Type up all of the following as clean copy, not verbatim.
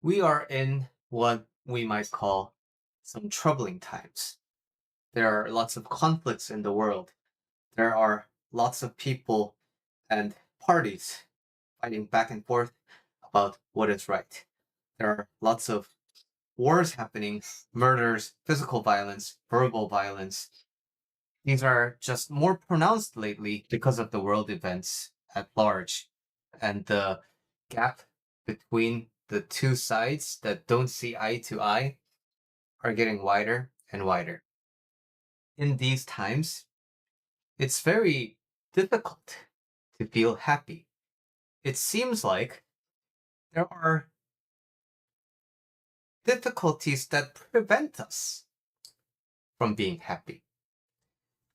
We are in what we might call some troubling times. There are lots of conflicts in the world. There are lots of people and parties fighting back and forth about what is right. There are lots of wars happening, murders, physical violence, verbal violence. These are just more pronounced lately because of the world events at large. And the gap between the two sides that don't see eye to eye are getting wider and wider. In these times, it's very difficult to feel happy. It seems like there are difficulties that prevent us from being happy.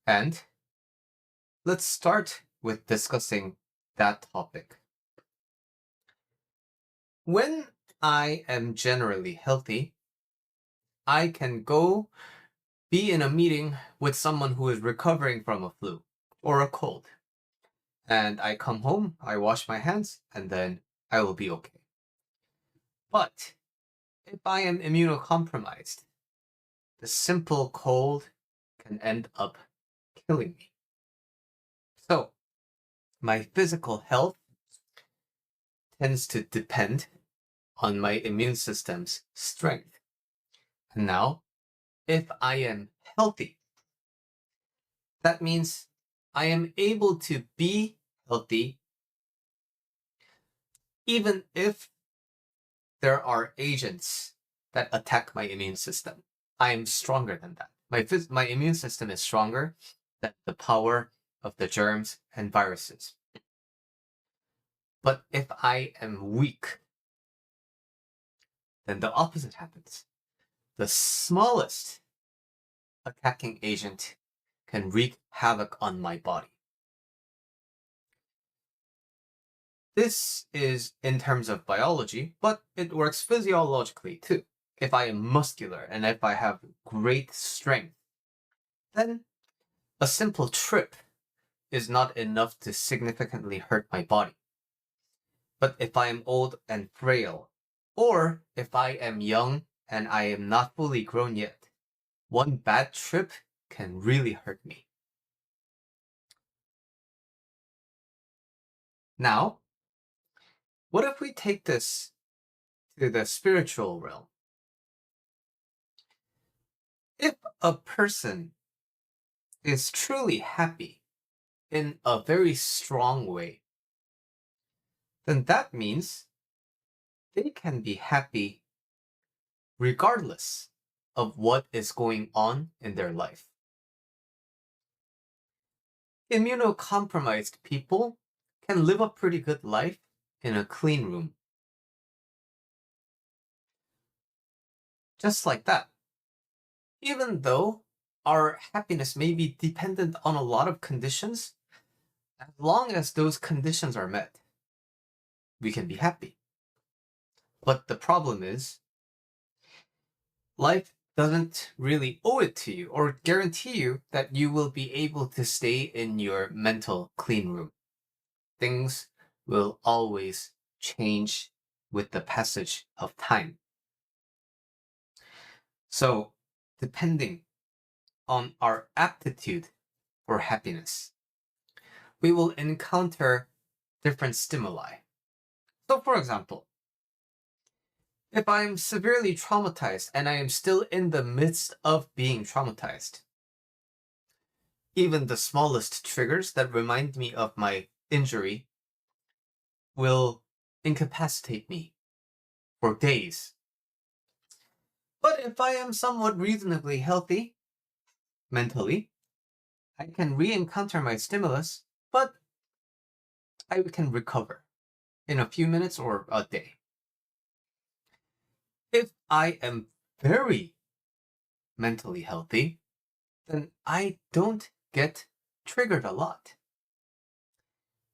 And let's start with discussing that topic. When I am generally healthy, I can go be in a meeting with someone who is recovering from a flu or a cold. And I come home, I wash my hands, and then I will be okay. But if I am immunocompromised, the simple cold can end up killing me. So, my physical health tends to depend on my immune system's strength. And now, if I am healthy, that means I am able to be healthy even if there are agents that attack my immune system. I am stronger than that. My immune system is stronger than the power of the germs and viruses. But if I am weak, then the opposite happens. The smallest attacking agent can wreak havoc on my body. This is in terms of biology, but it works physiologically too. If I am muscular and if I have great strength, then a simple trip is not enough to significantly hurt my body. But if I am old and frail, or if I am young and I am not fully grown yet, one bad trip can really hurt me. Now, what if we take this to the spiritual realm? If a person is truly happy in a very strong way, then that means they can be happy regardless of what is going on in their life. Immunocompromised people can live a pretty good life in a clean room. Just like that. Even though our happiness may be dependent on a lot of conditions, as long as those conditions are met, we can be happy. But the problem is, life doesn't really owe it to you or guarantee you that you will be able to stay in your mental clean room. Things will always change with the passage of time. So, depending on our aptitude for happiness, we will encounter different stimuli. So, for example, if I am severely traumatized and I am still in the midst of being traumatized, even the smallest triggers that remind me of my injury will incapacitate me for days. But if I am somewhat reasonably healthy mentally, I can re-encounter my stimulus, but I can recover in a few minutes or a day. If I am very mentally healthy, then I don't get triggered a lot.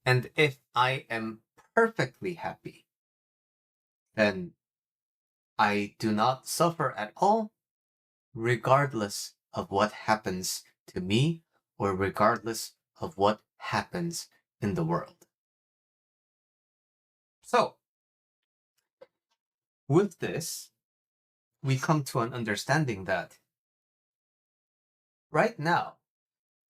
And if I am perfectly happy, then I do not suffer at all, regardless of what happens to me or regardless of what happens in the world. So, With this, we come to an understanding that right now,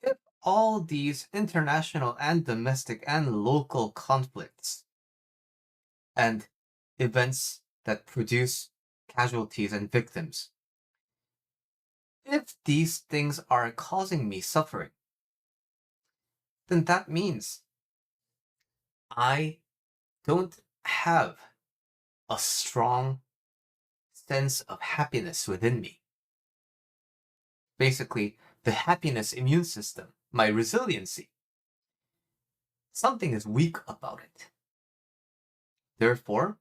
if all these international and domestic and local conflicts and events that produce casualties and victims, if these things are causing me suffering, then that means I don't have a strong sense of happiness within me. Basically, the happiness immune system, my resiliency, something is weak about it. Therefore,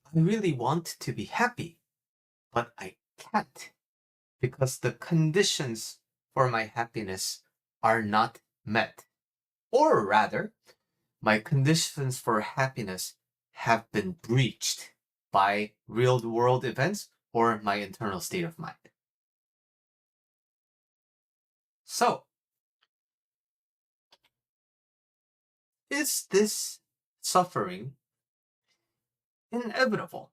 I really want to be happy, but I can't because the conditions for my happiness are not met. Or rather, my conditions for happiness have been breached by real world events or my internal state of mind. So, is this suffering inevitable?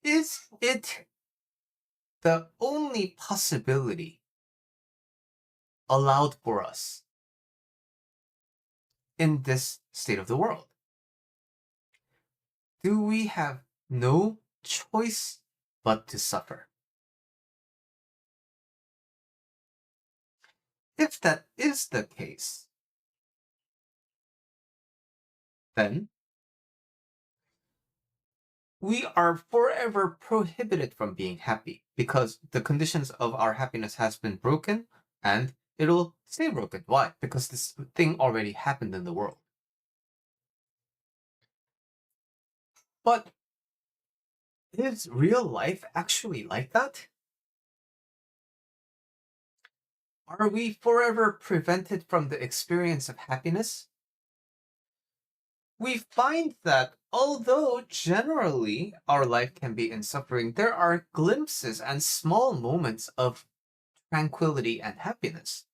Is it the only possibility allowed for us in this state of the world? Do we have no choice but to suffer? If that is the case, then we are forever prohibited from being happy because the conditions of our happiness has been broken and it'll stay broken. Why? Because this thing already happened in the world. But is real life actually like that? Are we forever prevented from the experience of happiness? We find that although generally our life can be in suffering, there are glimpses and small moments of tranquility and happiness.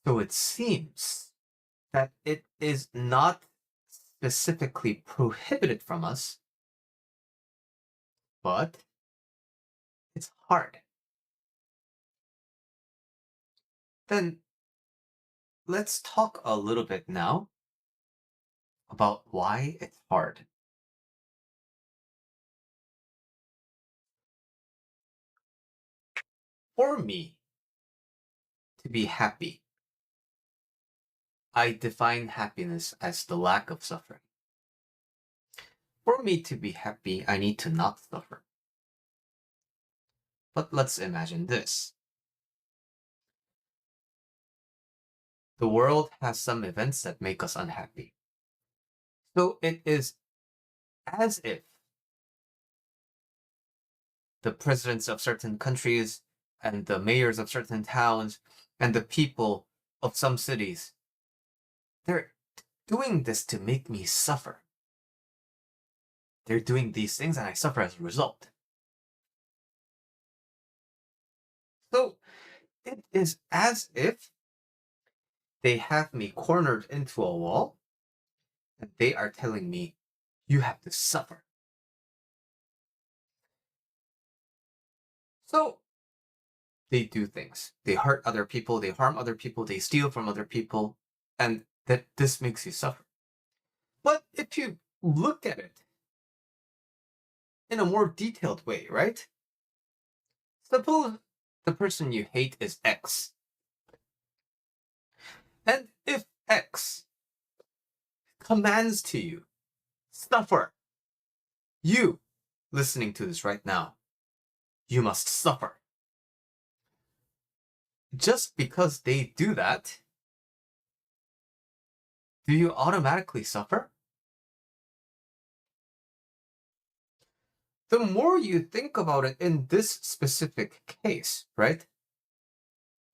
So it seems that it is not specifically prohibited from us, but it's hard. Then let's talk a little bit now about why it's hard. For me to be happy, I define happiness as the lack of suffering. For me to be happy, I need to not suffer. But let's imagine this. The world has some events that make us unhappy. So it is as if the presidents of certain countries and the mayors of certain towns and the people of some cities, they're doing this to make me suffer. They're doing these things and I suffer as a result. So it is as if they have me cornered into a wall and they are telling me, you have to suffer. So they do things. They hurt other people, they harm other people, they steal from other people, and that this makes you suffer. But if you look at it in a more detailed way, right? Suppose the person you hate is X. And if X commands to you, suffer, you listening to this right now, you must suffer. Just because they do that, do you automatically suffer? The more you think about it in this specific case, right?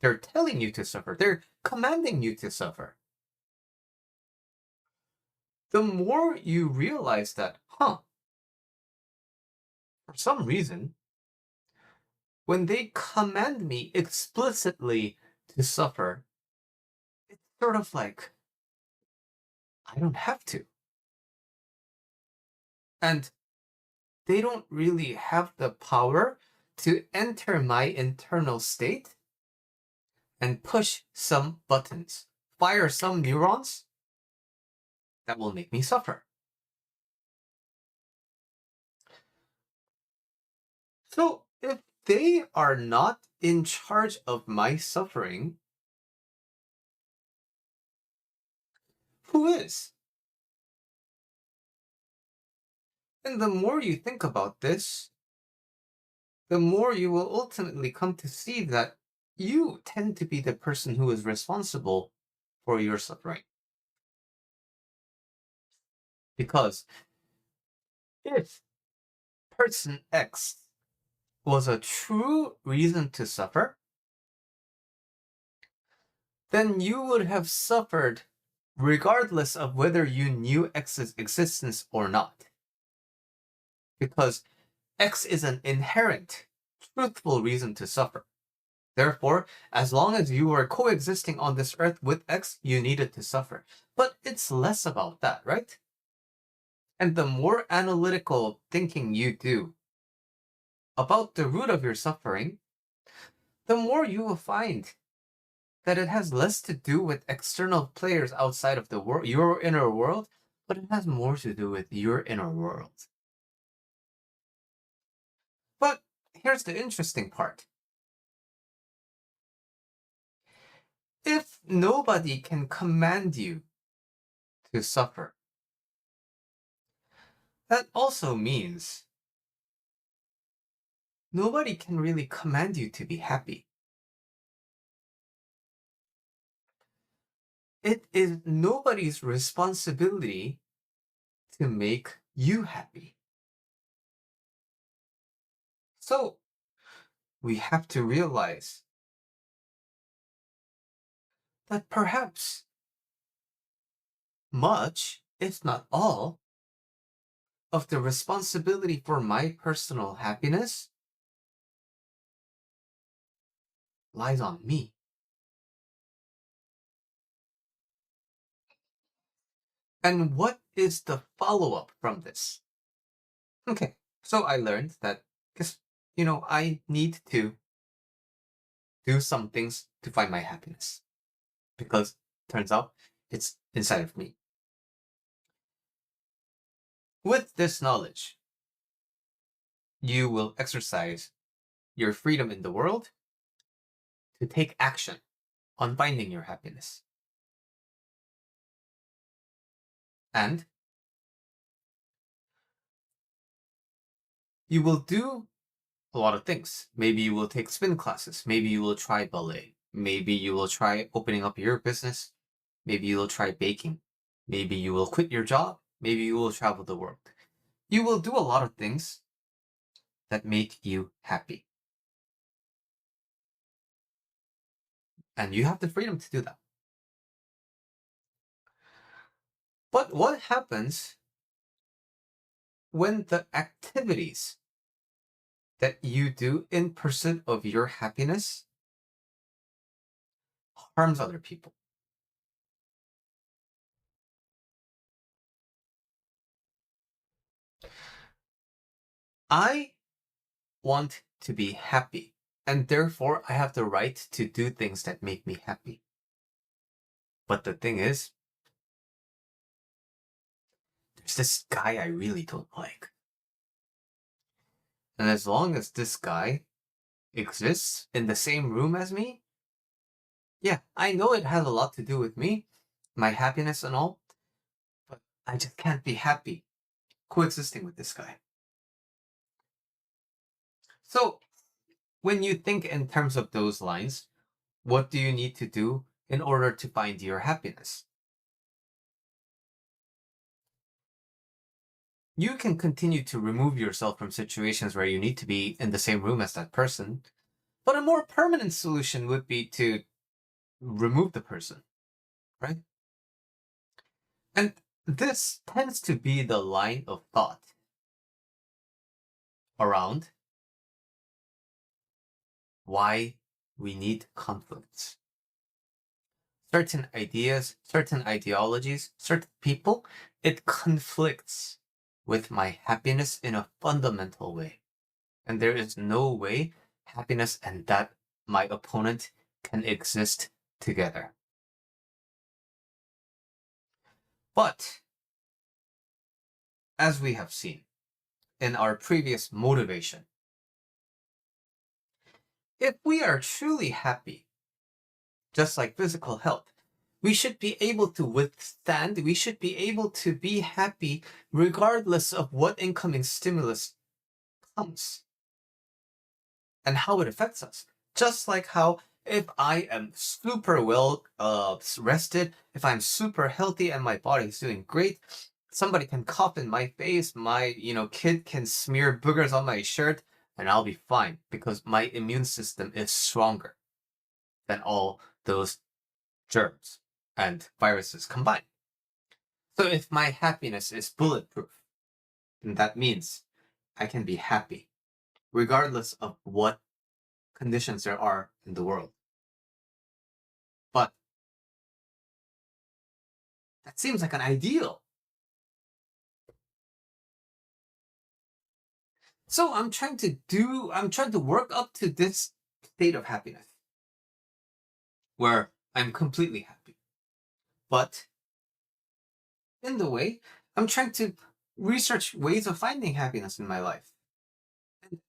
They're telling you to suffer. They're commanding you to suffer. The more you realize that, for some reason, when they command me explicitly to suffer, it's sort of like I don't have to. And they don't really have the power to enter my internal state and push some buttons, fire some neurons that will make me suffer. So if they are not in charge of my suffering, who is? And the more you think about this, the more you will ultimately come to see that you tend to be the person who is responsible for your suffering. Because if person X was a true reason to suffer, then you would have suffered regardless of whether you knew X's existence or not. Because X is an inherent, truthful reason to suffer. Therefore, as long as you were coexisting on this earth with X, you needed to suffer. But it's less about that, right? And the more analytical thinking you do about the root of your suffering, the more you will find that it has less to do with external players outside of the world, your inner world, but it has more to do with your inner world. But here's the interesting part. If nobody can command you to suffer, that also means nobody can really command you to be happy. It is nobody's responsibility to make you happy. So we have to realize that perhaps much, if not all, of the responsibility for my personal happiness lies on me. And what is the follow-up from this? Okay, so I learned that because, I need to do some things to find my happiness. Because turns out it's inside of me. With this knowledge, you will exercise your freedom in the world to take action on finding your happiness. And you will do a lot of things. Maybe you will take spin classes. Maybe you will try ballet. Maybe you will try opening up your business. Maybe you will try baking. Maybe you will quit your job. Maybe you will travel the world. You will do a lot of things that make you happy. And you have the freedom to do that. But what happens when the activities that you do in pursuit of your happiness harms other people? I want to be happy, and therefore I have the right to do things that make me happy. But the thing is, there's this guy I really don't like. And as long as this guy exists in the same room as me, yeah, I know it has a lot to do with me, my happiness and all, but I just can't be happy coexisting with this guy. So, when you think in terms of those lines, what do you need to do in order to find your happiness? You can continue to remove yourself from situations where you need to be in the same room as that person, but a more permanent solution would be to remove the person, right? And this tends to be the line of thought around why we need conflicts. certain ideas, certain ideologies, certain people, it conflicts with my happiness in a fundamental way. And there is no way happiness and that my opponent can exist together. But as we have seen in our previous motivation, if we are truly happy, just like physical health, we should be able to withstand, we should be able to be happy regardless of what incoming stimulus comes and how it affects us. Just like how if I am super well rested, if I'm super healthy and my body is doing great, somebody can cough in my face, my kid can smear boogers on my shirt, and I'll be fine because my immune system is stronger than all those germs and viruses combined. So if my happiness is bulletproof, then that means I can be happy regardless of what conditions there are in the world. But that seems like an ideal. So I'm trying to work up to this state of happiness where I'm completely happy. But in the way, I'm trying to research ways of finding happiness in my life. And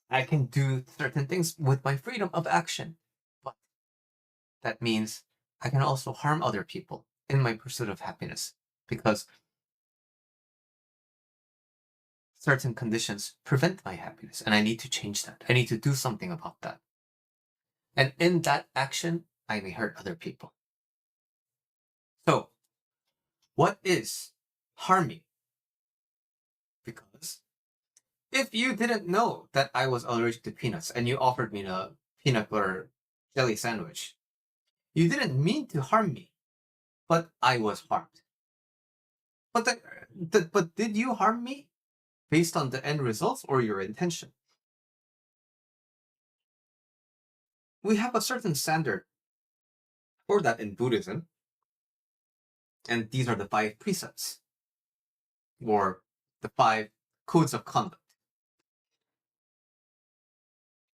I can do certain things with my freedom of action. But that means I can also harm other people in my pursuit of happiness because certain conditions prevent my happiness and I need to change that. I need to do something about that. And in that action, I may hurt other people. So, what is harming? Because if you didn't know that I was allergic to peanuts and you offered me a peanut butter jelly sandwich, you didn't mean to harm me, but I was harmed. But did you harm me based on the end results or your intention? We have a certain standard for that in Buddhism, and these are the 5 precepts, or the 5 codes of conduct.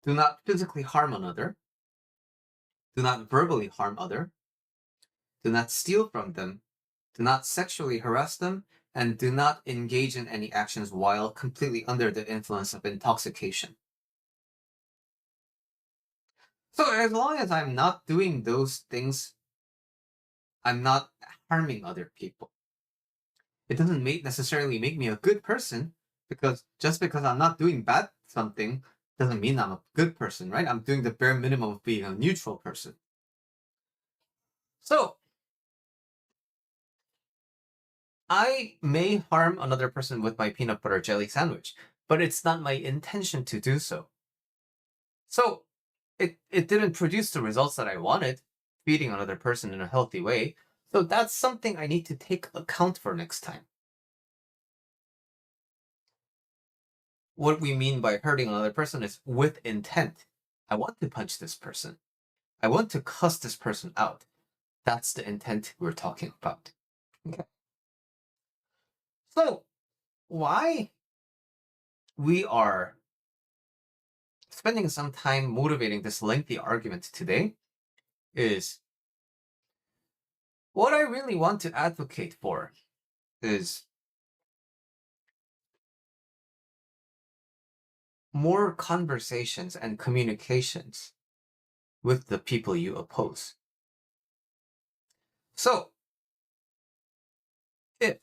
Do not physically harm another. Do not verbally harm other. Do not steal from them. Do not sexually harass them. And do not engage in any actions while completely under the influence of intoxication. So as long as I'm not doing those things, I'm not harming other people. It doesn't necessarily make me a good person, because just because I'm not doing bad something doesn't mean I'm a good person, right? I'm doing the bare minimum of being a neutral person. So I may harm another person with my peanut butter jelly sandwich, but it's not my intention to do so. So it didn't produce the results that I wanted, feeding another person in a healthy way. So that's something I need to take account for next time. What we mean by hurting another person is with intent. I want to punch this person. I want to cuss this person out. That's the intent we're talking about. Okay. So why we are spending some time motivating this lengthy argument today is what I really want to advocate for is more conversations and communications with the people you oppose. So, if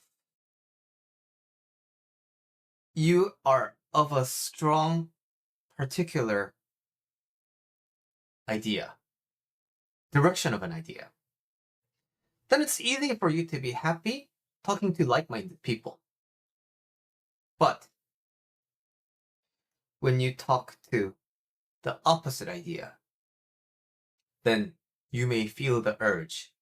you are of a strong, particular idea, direction of an idea, then it's easy for you to be happy talking to like-minded people. But when you talk to the opposite idea, then you may feel the urge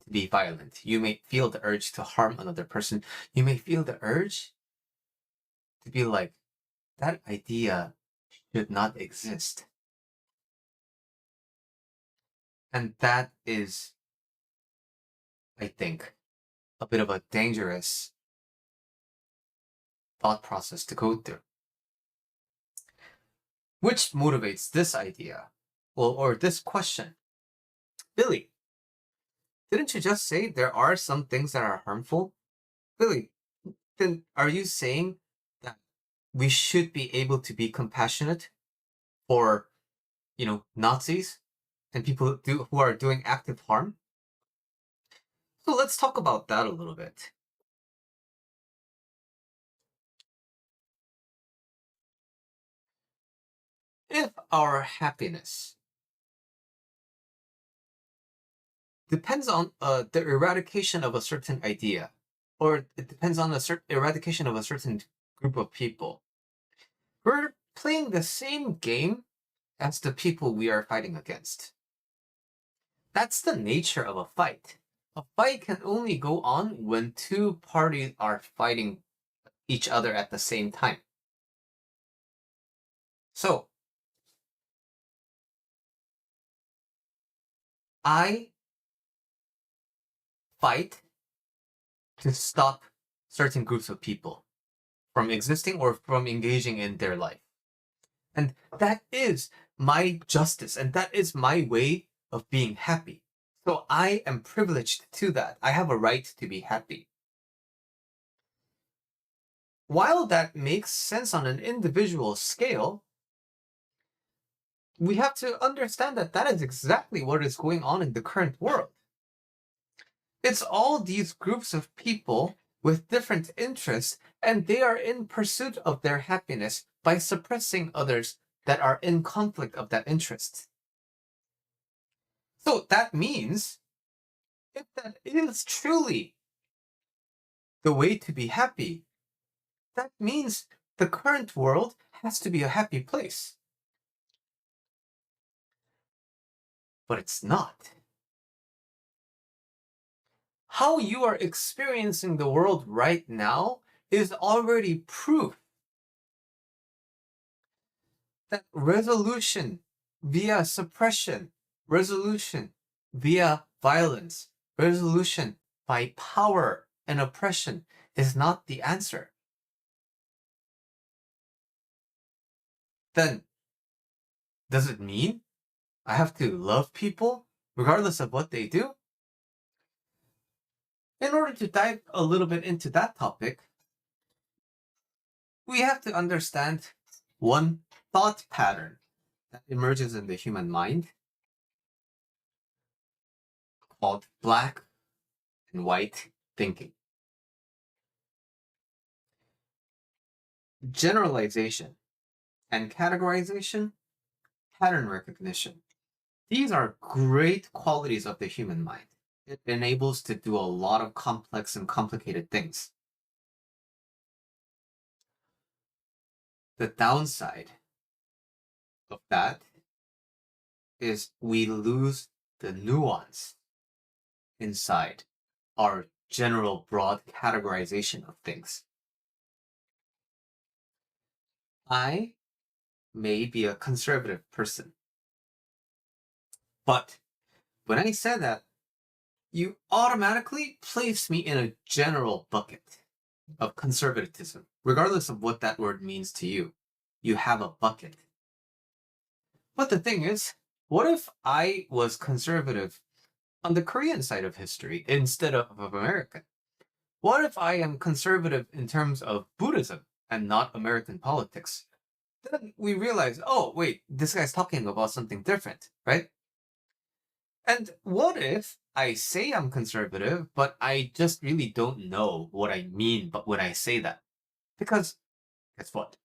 to be violent. You may feel the urge to harm another person. You may feel the urge to be like, that idea should not exist. And that is I think, a bit of a dangerous thought process to go through. Which motivates this idea, well, or this question. Billy, didn't you just say there are some things that are harmful? Billy, then are you saying that we should be able to be compassionate for, Nazis and people who are doing active harm? So let's talk about that a little bit. If our happiness depends on the eradication of a certain idea, or it depends on the eradication of a certain group of people, we're playing the same game as the people we are fighting against. That's the nature of a fight. A fight can only go on when two parties are fighting each other at the same time. So, I fight to stop certain groups of people from existing or from engaging in their life. And that is my justice, and that is my way of being happy. So I am privileged to that. I have a right to be happy. While that makes sense on an individual scale, we have to understand that that is exactly what is going on in the current world. It's all these groups of people with different interests, and they are in pursuit of their happiness by suppressing others that are in conflict of that interest. So that means, if that is truly the way to be happy, that means the current world has to be a happy place. But it's not. How you are experiencing the world right now is already proof that resolution via suppression, resolution via violence, resolution by power and oppression is not the answer. Then, does it mean I have to love people regardless of what they do? In order to dive a little bit into that topic, we have to understand one thought pattern that emerges in the human mind called black and white thinking. Generalization and categorization, pattern recognition. These are great qualities of the human mind. It enables to do a lot of complex and complicated things. The downside of that is we lose the nuance inside our general broad categorization of things. I may be a conservative person, but when I said that, you automatically place me in a general bucket of conservatism, regardless of what that word means to you. You have a bucket. But the thing is, what if I was conservative on the Korean side of history instead of American? What if I am conservative in terms of Buddhism and not American politics? Then we realize, oh, wait, this guy's talking about something different, right? And what if I say I'm conservative, but I just really don't know what I mean but when I say that? Because guess what?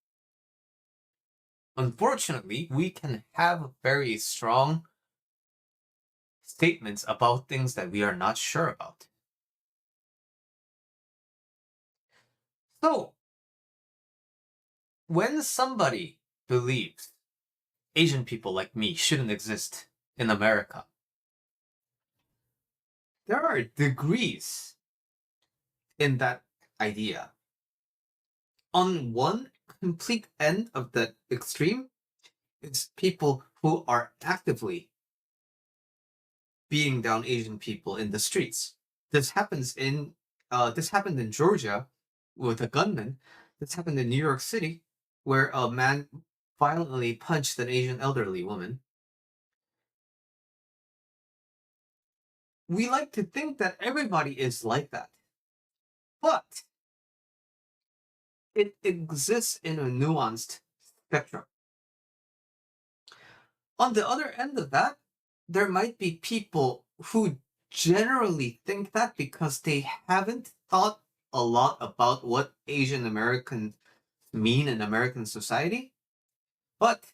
Unfortunately, we can have very strong statements about things that we are not sure about. So, when somebody believes Asian people like me shouldn't exist in America, there are degrees in that idea. On one complete end of the extreme, it's people who are actively beating down Asian people in the streets. This happens in this happened in Georgia with a gunman. This happened in New York City, where a man violently punched an Asian elderly woman. We like to think that everybody is like that, but it exists in a nuanced spectrum. On the other end of that, there might be people who generally think that because they haven't thought a lot about what Asian Americans mean in American society. But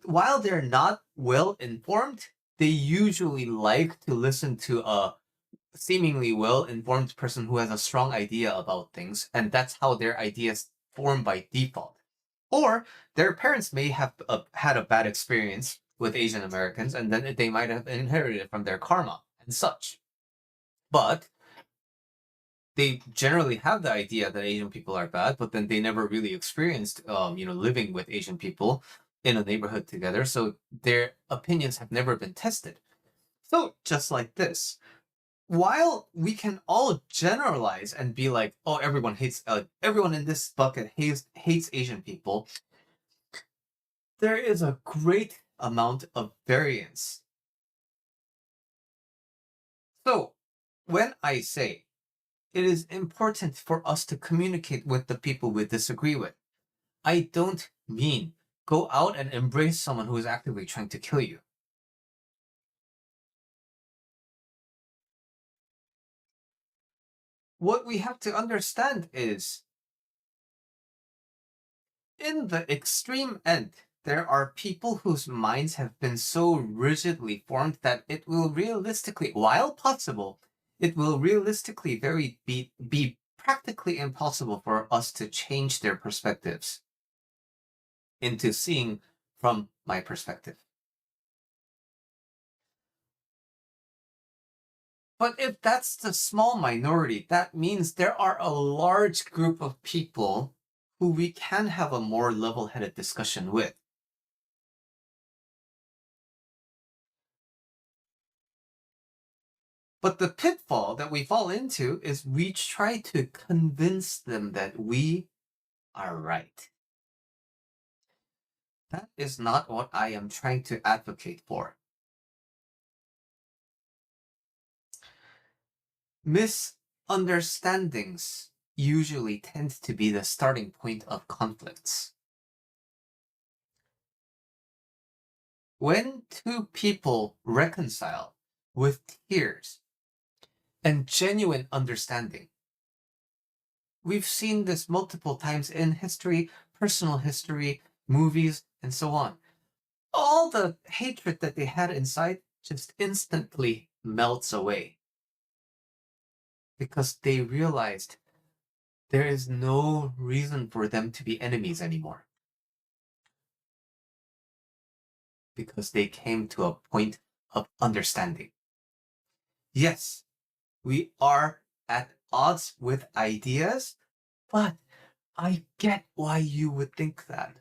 while they're not well informed, they usually like to listen to a seemingly well informed person who has a strong idea about things, and that's how their ideas form by default. Or their parents may have had a bad experience with Asian Americans, and then they might have inherited it from their karma and such. But they generally have the idea that Asian people are bad, but then they never really experienced, living with Asian people in a neighborhood together. So their opinions have never been tested. So just like this, while we can all generalize and be like, oh, everyone in this bucket hates Asian people, there is a great amount of variance. So when I say it is important for us to communicate with the people we disagree with, I don't mean go out and embrace someone who is actively trying to kill you. What we have to understand is, in the extreme end, there are people whose minds have been so rigidly formed that it will realistically, while possible, it will realistically be practically impossible for us to change their perspectives into seeing from my perspective. But if that's the small minority, that means there are a large group of people who we can have a more level-headed discussion with. But the pitfall that we fall into is we try to convince them that we are right. That is not what I am trying to advocate for. Misunderstandings usually tend to be the starting point of conflicts. When two people reconcile with tears and genuine understanding, we've seen this multiple times in history, personal history, movies, and so on. All the hatred that they had inside just instantly melts away because they realized there is no reason for them to be enemies anymore because they came to a point of understanding. Yes, we are at odds with ideas, but I get why you would think that.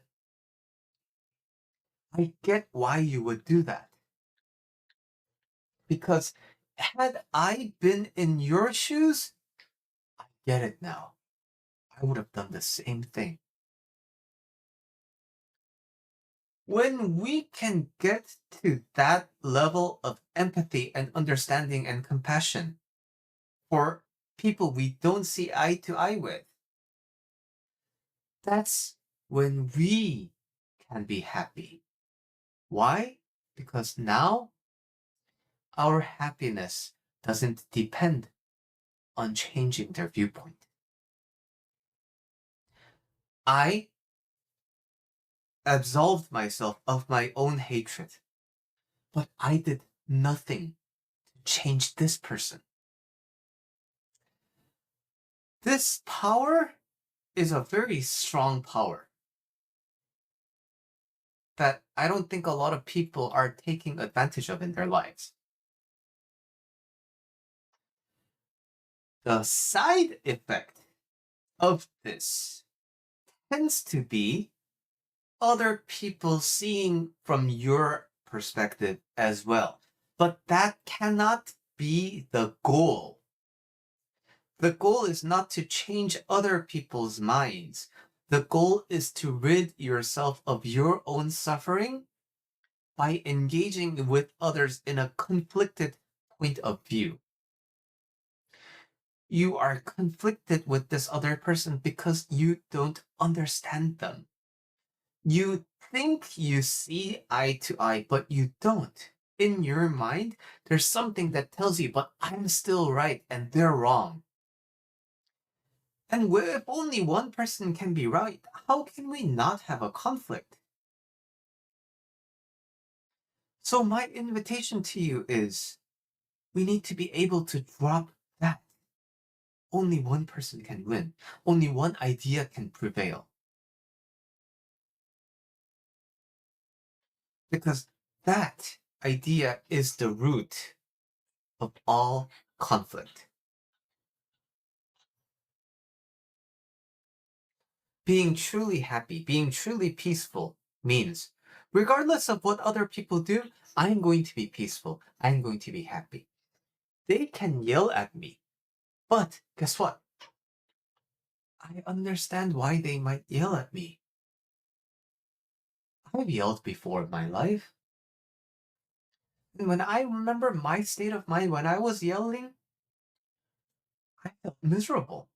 I get why you would do that. Because had I been in your shoes, I get it now. I would have done the same thing. When we can get to that level of empathy and understanding and compassion for people we don't see eye to eye with, that's when we can be happy. Why? Because now our happiness doesn't depend on changing their viewpoint. I absolved myself of my own hatred, but I did nothing to change this person. This power is a very strong power that I don't think a lot of people are taking advantage of in their lives. The side effect of this tends to be other people seeing from your perspective as well. But that cannot be the goal. The goal is not to change other people's minds. The goal is to rid yourself of your own suffering by engaging with others in a conflicted point of view. You are conflicted with this other person because you don't understand them. You think you see eye to eye, but you don't. In your mind, there's something that tells you, but I'm still right and they're wrong. And if only one person can be right, how can we not have a conflict? So my invitation to you is, we need to be able to drop that. Only one person can win. Only one idea can prevail. Because that idea is the root of all conflict. Being truly happy, being truly peaceful means, regardless of what other people do, I'm going to be peaceful. I'm going to be happy. They can yell at me, but guess what? I understand why they might yell at me. I've yelled before in my life. And when I remember my state of mind when I was yelling, I felt miserable.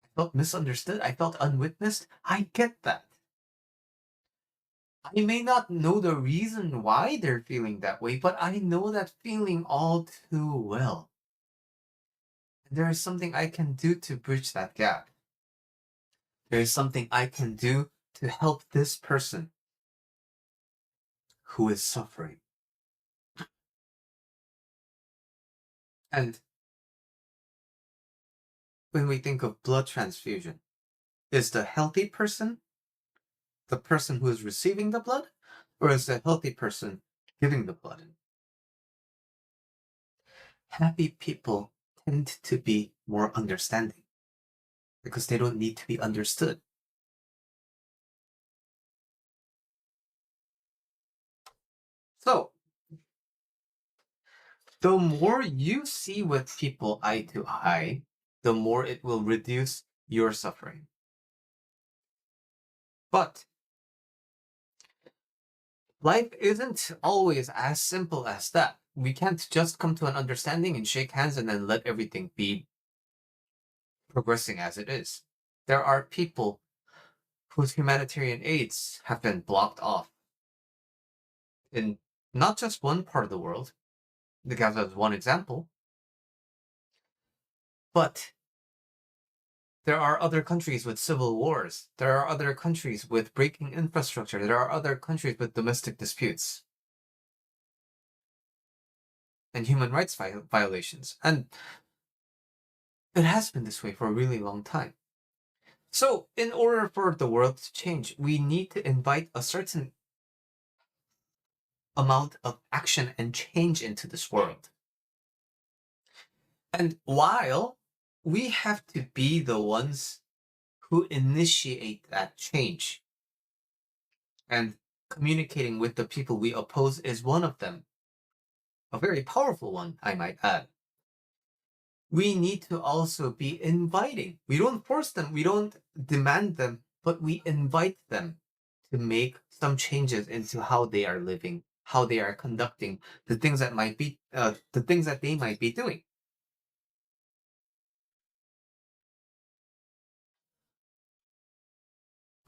I felt misunderstood. I felt unwitnessed. I get that. I may not know the reason why they're feeling that way, but I know that feeling all too well. And there is something I can do to bridge that gap. There is something I can do to help this person who is suffering. And when we think of blood transfusion, is the healthy person the person who is receiving the blood, or is the healthy person giving the blood? Happy people tend to be more understanding because they don't need to be understood. So, the more you see with people eye to eye, the more it will reduce your suffering. But life isn't always as simple as that. We can't just come to an understanding and shake hands and then let everything be progressing as it is. There are people whose humanitarian aids have been blocked off in not just one part of the world, the Gaza is one example, but there are other countries with civil wars. There are other countries with breaking infrastructure. There are other countries with domestic disputes and human rights violations. And it has been this way for a really long time. So in order for the world to change, we need to invite a certain amount of action and change into this world. And while we have to be the ones who initiate that change, and communicating with the people we oppose is one of them, a very powerful one, I might add. We need to also be inviting. We don't force them, we don't demand them, but we invite them to make some changes into how they are living, how they are conducting the things that they might be doing.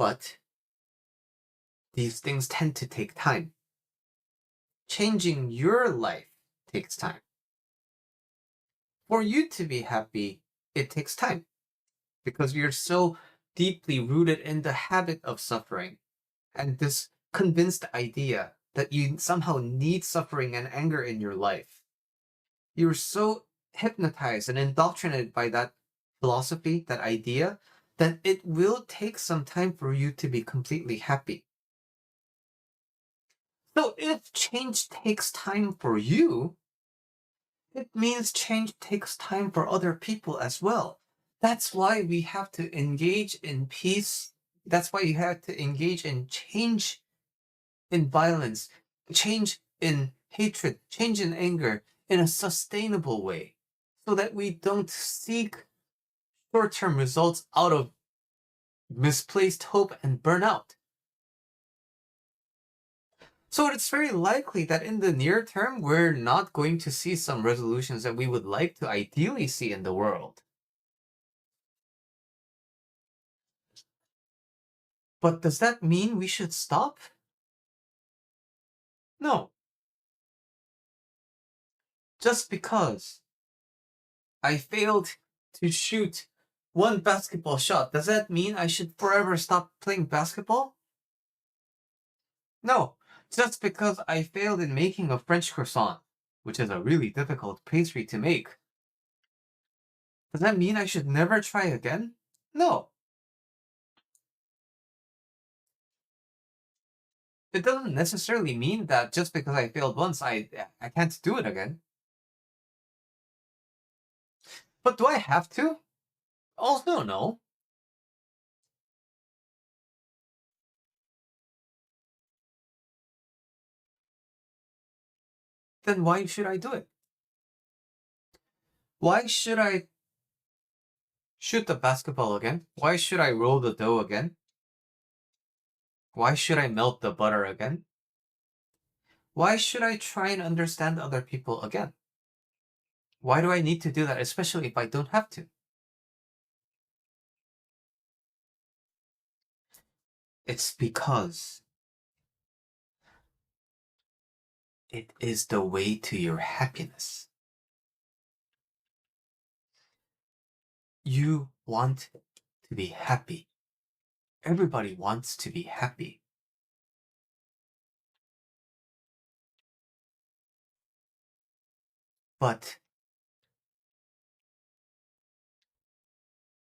But these things tend to take time. Changing your life takes time. For you to be happy, it takes time because you're so deeply rooted in the habit of suffering and this convinced idea that you somehow need suffering and anger in your life. You're so hypnotized and indoctrinated by that philosophy, that idea, that it will take some time for you to be completely happy. So if change takes time for you, it means change takes time for other people as well. That's why we have to engage in peace. That's why you have to engage in change in violence, change in hatred, change in anger, in a sustainable way so that we don't seek short-term results out of misplaced hope and burnout. So it's very likely that in the near term, we're not going to see some resolutions that we would like to ideally see in the world. But does that mean we should stop? No. Just because I failed to shoot one basketball shot, does that mean I should forever stop playing basketball? No. Just because I failed in making a French croissant, which is a really difficult pastry to make, does that mean I should never try again? No. It doesn't necessarily mean that just because I failed once, I can't do it again. But do I have to? Also, no. Then why should I do it? Why should I shoot the basketball again? Why should I roll the dough again? Why should I melt the butter again? Why should I try and understand other people again? Why do I need to do that, especially if I don't have to? It's because it is the way to your happiness. You want to be happy. Everybody wants to be happy. But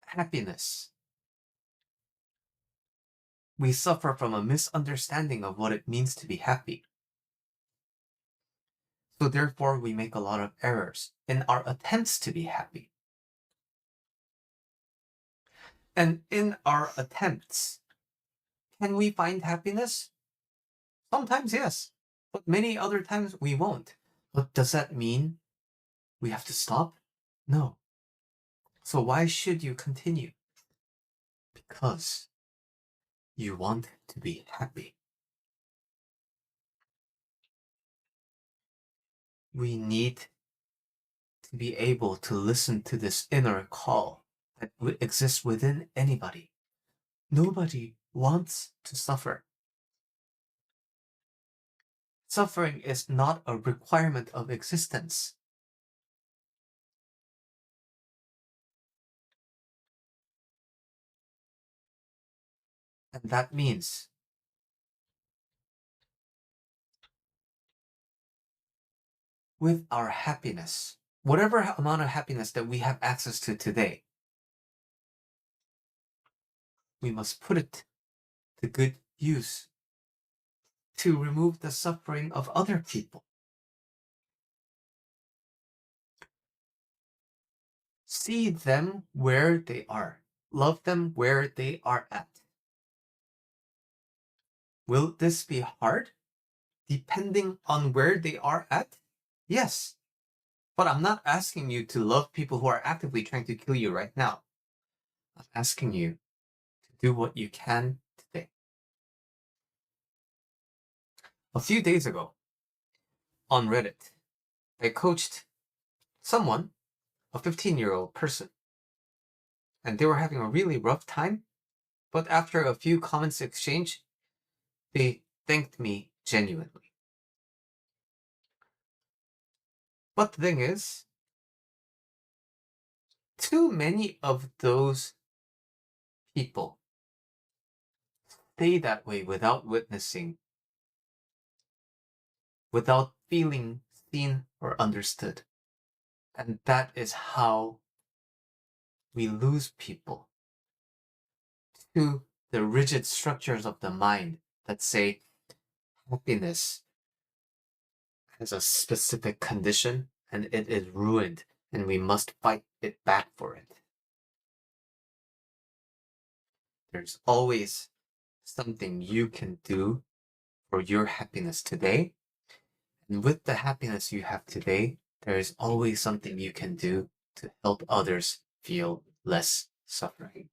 happiness, we suffer from a misunderstanding of what it means to be happy. So therefore, we make a lot of errors in our attempts to be happy. And in our attempts, can we find happiness? Sometimes, yes. But many other times, we won't. But does that mean we have to stop? No. So why should you continue? Because you want to be happy. We need to be able to listen to this inner call that exists within anybody. Nobody wants to suffer. Suffering is not a requirement of existence. And that means with our happiness, whatever amount of happiness that we have access to today, we must put it to good use to remove the suffering of other people. See them where they are. Love them where they are at. Will this be hard? Depending on where they are at? Yes. But I'm not asking you to love people who are actively trying to kill you right now. I'm asking you to do what you can today. A few days ago, on Reddit, I coached someone, a 15-year-old person, and they were having a really rough time, but after a few comments exchanged, they thanked me genuinely. But the thing is, too many of those people stay that way without witnessing, without feeling seen or understood. And that is how we lose people to the rigid structures of the mind that say happiness has a specific condition and it is ruined and we must fight it back for it. There's always something you can do for your happiness today. And with the happiness you have today, There is always something you can do to help others feel less suffering.